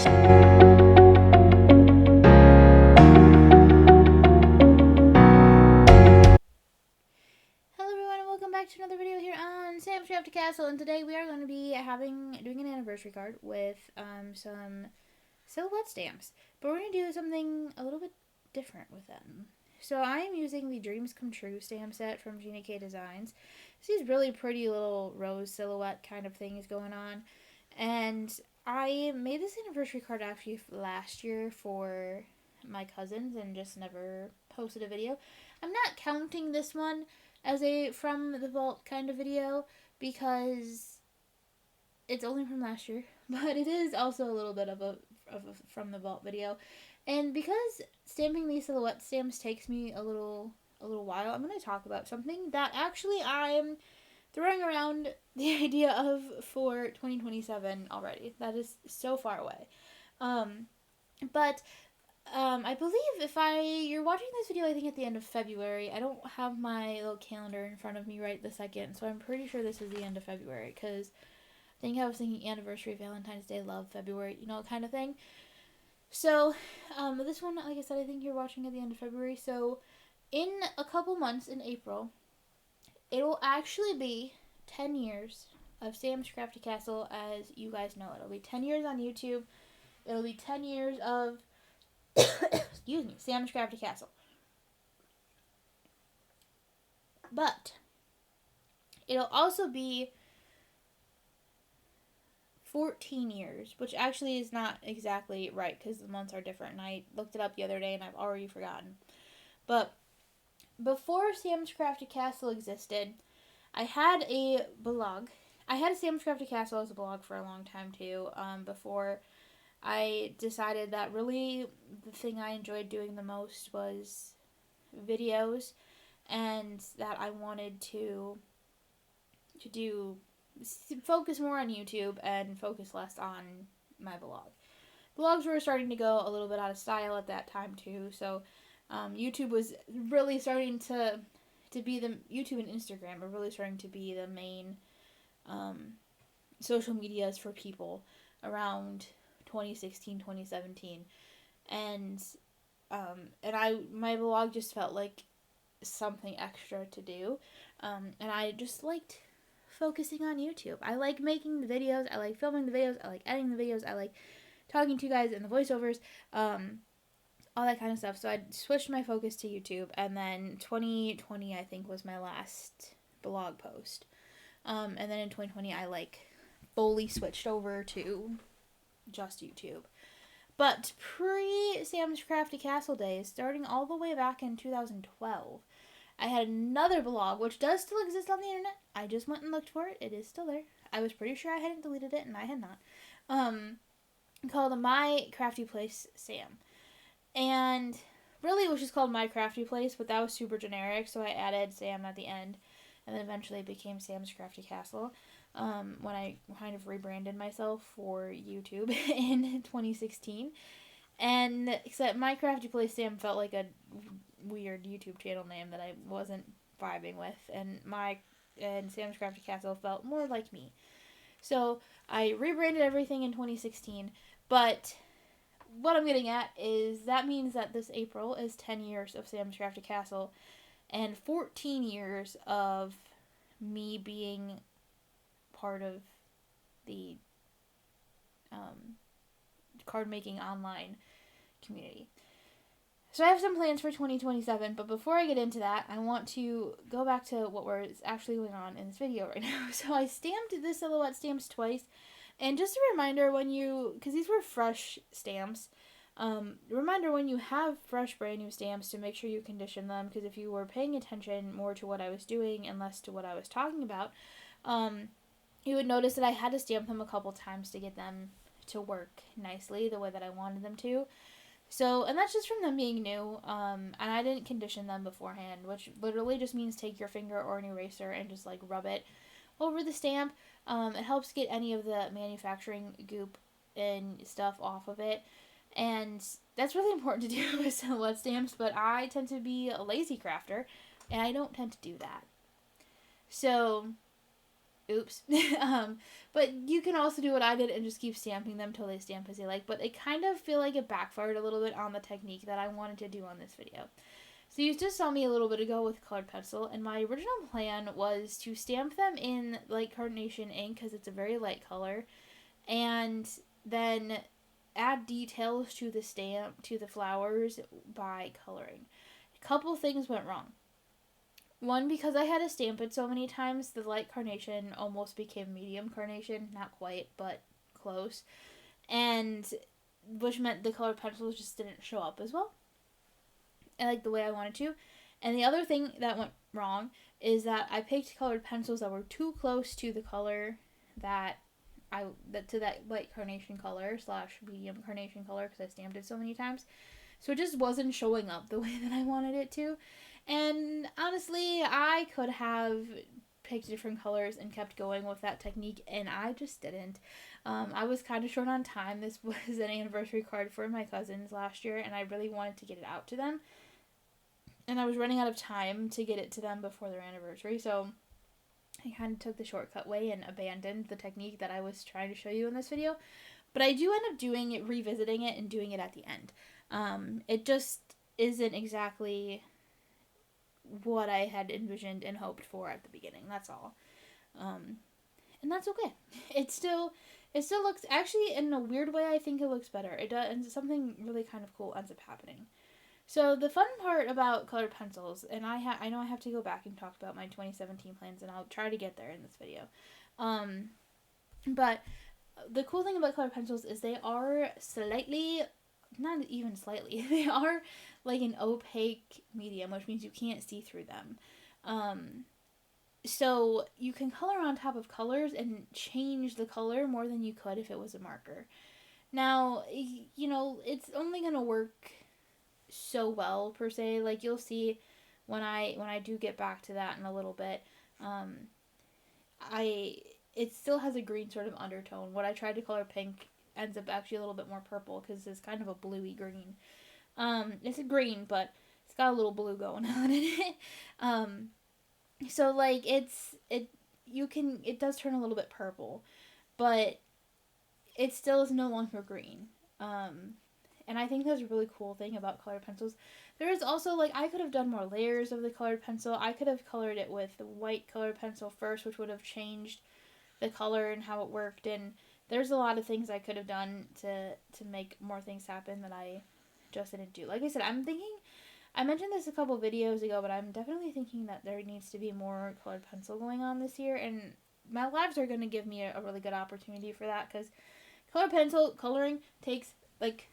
To another video here on Sam's Crafty Castle, and today we are going to be doing an anniversary card with some silhouette stamps, but we're going to do something a little bit different with them. So I am using the Dreams Come True stamp set from Gina Designs. These really pretty little rose silhouette kind of things going on, and I made this anniversary card actually last year for my cousins and just never posted a video. I'm not counting this one as a from the vault kind of video because it's only from last year, but it is also a little bit of a from the vault video. And because stamping these silhouette stamps takes me a little while, I'm going to talk about something that actually I'm throwing around the idea of for 2027 already. That is so far away. But I believe you're watching this video, I think at the end of February. I don't have my little calendar in front of me right this second, so I'm pretty sure this is the end of February, because I was thinking anniversary, Valentine's Day, love, February, kind of thing. So, this one, like I said, I think you're watching at the end of February, so in a couple months, in April, it will actually be 10 years of Sam's Crafty Castle as you guys know it. It'll be 10 years on YouTube. It'll be 10 years of excuse me, Sam's Crafty Castle. But it'll also be 14 years, which actually is not exactly right because the months are different, and I looked it up the other day and I've already forgotten. But before Sam's Crafty Castle existed, I had a blog. I had a Sam's Crafty Castle as a blog for a long time too, before I decided that really the thing I enjoyed doing the most was videos, and that I wanted to focus more on YouTube and focus less on my blog. Blogs were starting to go a little bit out of style at that time too, so YouTube was really starting to be YouTube and Instagram are really starting to be the main social medias for people around 2016, 2017, and my blog just felt like something extra to do, and I just liked focusing on YouTube. I like making the videos, I like filming the videos, I like editing the videos, I like talking to you guys in the voiceovers, all that kind of stuff. So I switched my focus to YouTube, and then 2020 I think was my last blog post, and then in 2020 I fully switched over to just YouTube. But pre-Sam's Crafty Castle days, starting all the way back in 2012, I had another blog, which does still exist on the internet. I just went and looked for it. It is still there. I was pretty sure I hadn't deleted it, and I had not. Called My Crafty Place Sam. And really it was just called My Crafty Place, but that was super generic, so I added Sam at the end. And then eventually it became Sam's Crafty Castle. When I kind of rebranded myself for YouTube in 2016. And except My Crafty Place Sam felt like a weird YouTube channel name that I wasn't vibing with, and Sam's Crafty Castle felt more like me. So I rebranded everything in 2016, but what I'm getting at is that means that this April is 10 years of Sam's Crafty Castle and 14 years of me being part of the card making online community. So I have some plans for 2027, but before I get into that, I want to go back to what was actually going on in this video right now. So I stamped the silhouette stamps twice, and just a reminder because these were fresh stamps, reminder when you have fresh brand new stamps to make sure you condition them, because if you were paying attention more to what I was doing and less to what I was talking about, you would notice that I had to stamp them a couple times to get them to work nicely the way that I wanted them to. So, and that's just from them being new, and I didn't condition them beforehand, which literally just means take your finger or an eraser and just rub it over the stamp. It helps get any of the manufacturing goop and stuff off of it, and that's really important to do with silhouette stamps, but I tend to be a lazy crafter, and I don't tend to do that. So Oops. But you can also do what I did and just keep stamping them till they stamp as you like. But I kind of feel like it backfired a little bit on the technique that I wanted to do on this video. So you just saw me a little bit ago with colored pencil, and my original plan was to stamp them in light carnation ink because it's a very light color, and then add details to the stamp, to the flowers, by coloring. A couple things went wrong. One, because I had to stamp it so many times, the light carnation almost became medium carnation. Not quite, but close. And which meant the colored pencils just didn't show up as well, like the way I wanted to. And the other thing that went wrong is that I picked colored pencils that were too close to the color to that light carnation color / medium carnation color, because I stamped it so many times. So it just wasn't showing up the way that I wanted it to. And honestly, I could have picked different colors and kept going with that technique, and I just didn't. I was kind of short on time. This was an anniversary card for my cousins last year, and I really wanted to get it out to them. And I was running out of time to get it to them before their anniversary, so I kind of took the shortcut way and abandoned the technique that I was trying to show you in this video. But I do end up revisiting it and doing it at the end. It just isn't exactly what I had envisioned and hoped for at the beginning. That's all. And that's okay. It still looks, actually, in a weird way, I think it looks better. It does, and something really kind of cool ends up happening. So the fun part about colored pencils, and I know I have to go back and talk about my 2017 plans, and I'll try to get there in this video. But the cool thing about colored pencils is they are slightly, not even slightly, they are like an opaque medium, which means you can't see through them. So you can color on top of colors and change the color more than you could if it was a marker. Now, you know, it's only going to work so well, per se. Like, you'll see when I do get back to that in a little bit. It still has a green sort of undertone. What I tried to color pink ends up actually a little bit more purple because it's kind of a bluey green. It's a green, but it's got a little blue going on in it. So like it does turn a little bit purple, but it still is no longer green. And I think that's a really cool thing about colored pencils. There is also, like, I could have done more layers of the colored pencil. I could have colored it with the white colored pencil first, which would have changed the color and how it worked. And there's a lot of things I could have done to make more things happen that I just didn't do. Like I said, I mentioned this a couple videos ago, but I'm definitely thinking that there needs to be more colored pencil going on this year. And my lives are going to give me a really good opportunity for that, because colored pencil coloring takes, like,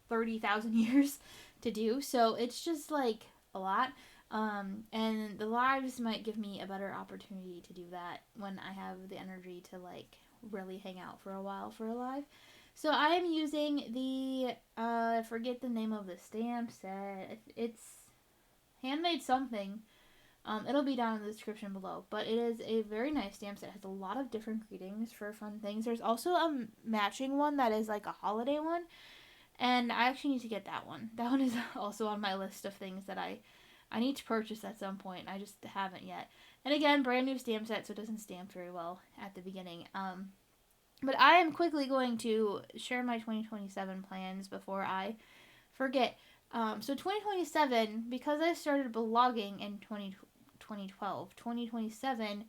30,000 years to do, so it's just like a lot, and the lives might give me a better opportunity to do that when I have the energy to, like, really hang out for a while for a live. So I am using the I forget the name of the stamp set. It's handmade something. It'll be down in the description below, but it is a very nice stamp set. It has a lot of different greetings for fun things. There's also a matching one that is like a holiday one, and I actually need to get that one. That one is also on my list of things that I need to purchase at some point. I just haven't yet. And again, brand new stamp set, so it doesn't stamp very well at the beginning. But I am quickly going to share my 2027 plans before I forget. So 2027, because I started blogging in 2012, 2027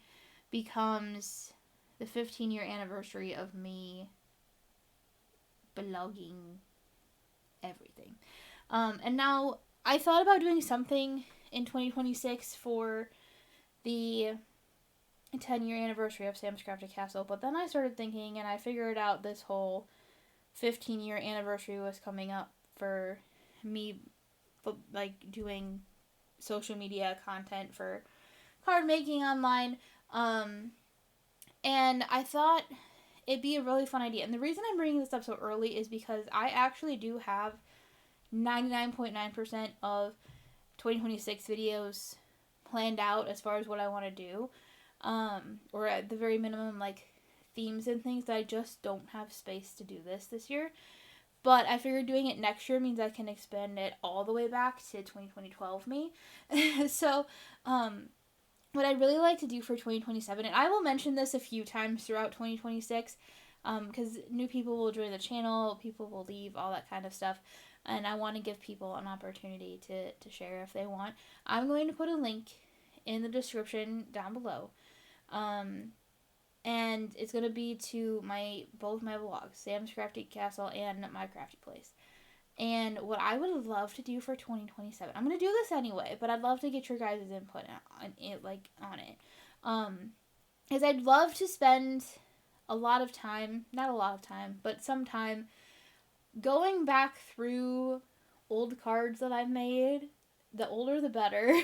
becomes the 15-year anniversary of me blogging everything. And now I thought about doing something in 2026 for the 10-year anniversary of Sam's Crafted Castle, but then I started thinking, and I figured out this whole 15-year anniversary was coming up for me, like, doing social media content for card making online, and I thought it'd be a really fun idea. And the reason I'm bringing this up so early is because I actually do have 99.9% of 2026 videos planned out as far as what I want to do, or at the very minimum, like, themes and things, that I just don't have space to do this year. But I figured doing it next year means I can expand it all the way back to 2012 me. So, what I'd really like to do for 2027, and I will mention this a few times throughout 2026, because new people will join the channel, people will leave, all that kind of stuff, and I want to give people an opportunity to share if they want. I'm going to put a link in the description down below, and it's going to be to both my vlogs, Sam's Crafty Castle and My Crafty Place. And what I would love to do for 2027, I'm going to do this anyway, but I'd love to get your guys' input on it, is I'd love to spend a lot of time, not a lot of time, but some time going back through old cards that I've made, the older the better,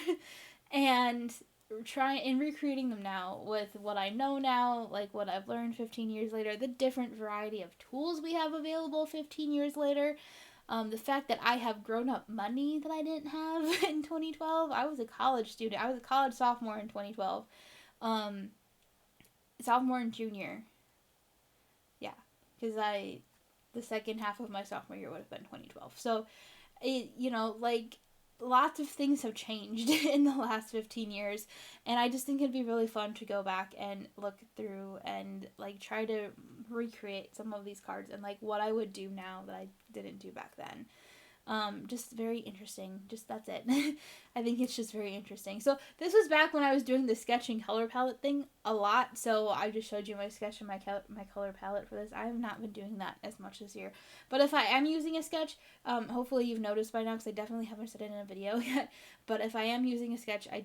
and recreating them now with what I know now, like what I've learned 15 years later, the different variety of tools we have available 15 years later. The fact that I have grown up money that I didn't have in 2012. I was a college student. I was a college sophomore in 2012. Sophomore and junior. Yeah. Because the second half of my sophomore year would have been 2012. So, lots of things have changed in the last 15 years, and I just think it'd be really fun to go back and look through and try to recreate some of these cards and what I would do now that I didn't do back then. Just very interesting. Just that's it. I think it's just very interesting. So this was back when I was doing the sketching color palette thing a lot. So I just showed you my sketch and my color palette for this. I have not been doing that as much this year. But if I am using a sketch, hopefully you've noticed by now because I definitely haven't said it in a video yet. But if I am using a sketch, I've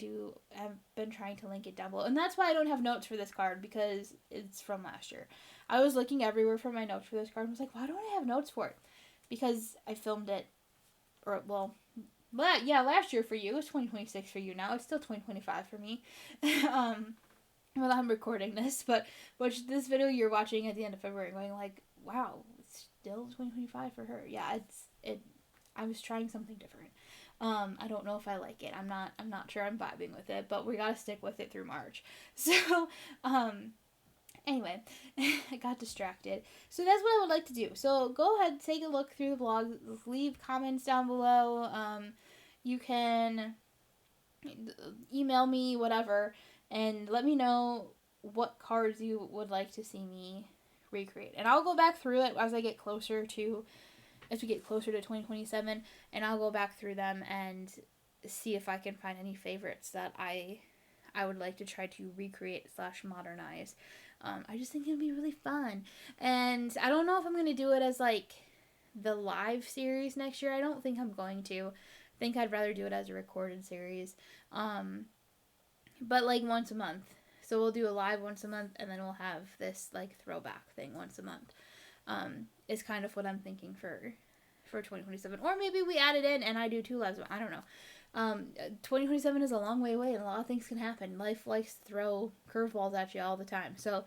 been trying to link it down below. And that's why I don't have notes for this card, because it's from last year. I was looking everywhere for my notes for this card and was like, why don't I have notes for it? Because I filmed it. Last year for you. It was 2026 for you now. It's still 2025 for me. Well, I'm recording this, but this video you're watching at the end of February going wow, it's still 2025 for her. Yeah, I was trying something different. I don't know if I like it. I'm not sure I'm vibing with it, but we gotta stick with it through March. So, anyway, I got distracted. So that's what I would like to do. So go ahead, take a look through the blog, leave comments down below. You can email me, whatever, and let me know what cards you would like to see me recreate. And I'll go back through it as we get closer to 2027, and I'll go back through them and see if I can find any favorites that I would like to try to recreate / modernize. I just think it'd be really fun. And I don't know if I'm going to do it as the live series next year. I don't think I'm going to. I think I'd rather do it as a recorded series. But once a month. So we'll do a live once a month, and then we'll have this throwback thing once a month. Is kind of what I'm thinking for 2027. Or maybe we add it in and I do 2 lives. I don't know. 2027 is a long way away, and a lot of things can happen. Life likes to throw curveballs at you all the time. So,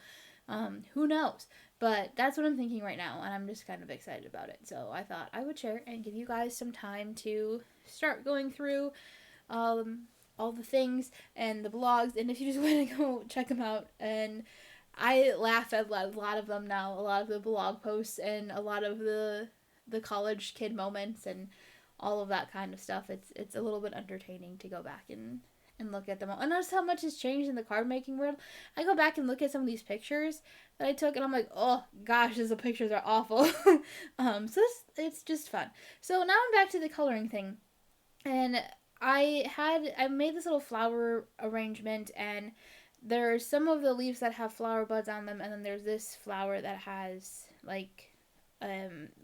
who knows? But that's what I'm thinking right now, and I'm just kind of excited about it. So I thought I would share and give you guys some time to start going through all the things and the blogs. And if you just want to go check them out, and I laugh at a lot of them now, a lot of the blog posts and a lot of the college kid moments and all of that kind of stuff. It's a little bit entertaining to go back and look at them all. And notice how much has changed in the card making world. I go back and look at some of these pictures that I took, and I'm like, oh gosh, the pictures are awful. So it's just fun. So now I'm back to the coloring thing, and I made this little flower arrangement, and there's some of the leaves that have flower buds on them, and then there's this flower that has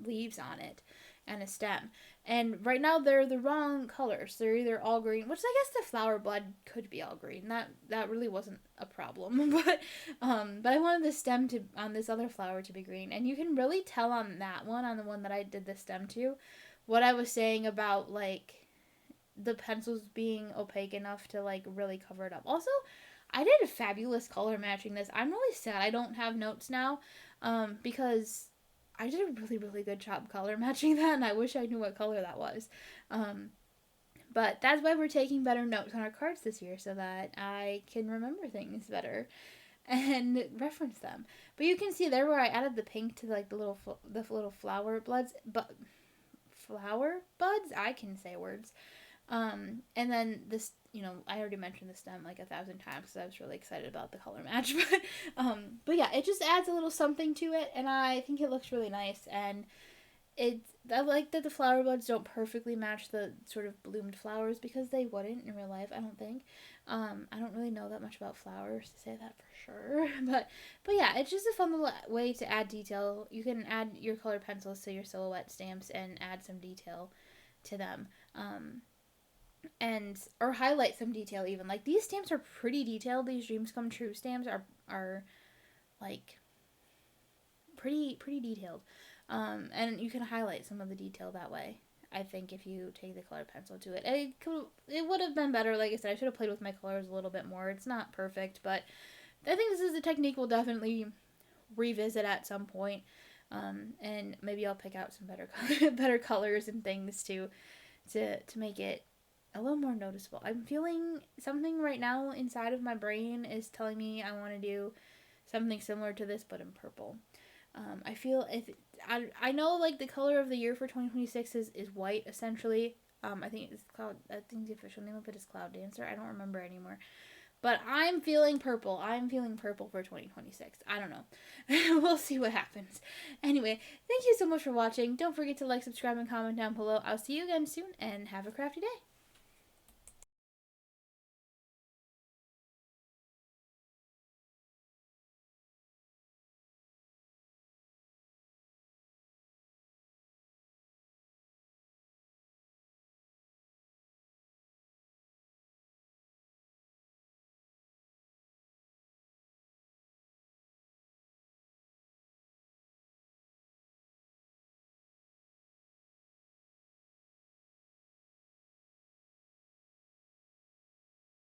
leaves on it and a stem. And right now they're the wrong colors. They're either all green, which I guess the flower bud could be all green. That really wasn't a problem. But I wanted the stem on this other flower to be green. And you can really tell on that one, on the one that I did the stem to, what I was saying about the pencils being opaque enough to really cover it up. Also, I did a fabulous color matching this. I'm really sad I don't have notes now, because I did a really, really good job color matching that, and I wish I knew what color that was. But that's why we're taking better notes on our cards this year, so that I can remember things better and reference them. But you can see there where I added the pink to the little flower buds. Flower buds? I can say words. And then this, I already mentioned the stem like 1,000 times because I was really excited about the color match. But yeah, it just adds a little something to it, and I think it looks really nice. And I like that the flower buds don't perfectly match the sort of bloomed flowers because they wouldn't in real life, I don't think. I don't really know that much about flowers to say that for sure, but yeah, it's just a fun little way to add detail. You can add your colored pencils to your silhouette stamps and add some detail to them. And or highlight some detail even. Like these stamps are pretty detailed. These dreams come true stamps are like pretty detailed. And you can highlight some of the detail that way. I think if you take the colored pencil to it, it would have been better. Like I said, I should have played with my colors a little bit more. It's not perfect, but I think this is a technique we'll definitely revisit at some point. And maybe I'll pick out some better colors and things to make it a little more noticeable. I'm feeling something right now inside of my brain is telling me I want to do something similar to this, but in purple. I feel if I know like the color of the year for 2026 is white essentially. I think it's cloud. I think the official name of it is Cloud Dancer. I don't remember anymore. But I'm feeling purple. I'm feeling purple for 2026. I don't know. We'll see what happens. Anyway, thank you so much for watching. Don't forget to like, subscribe, and comment down below. I'll see you again soon, and have a crafty day.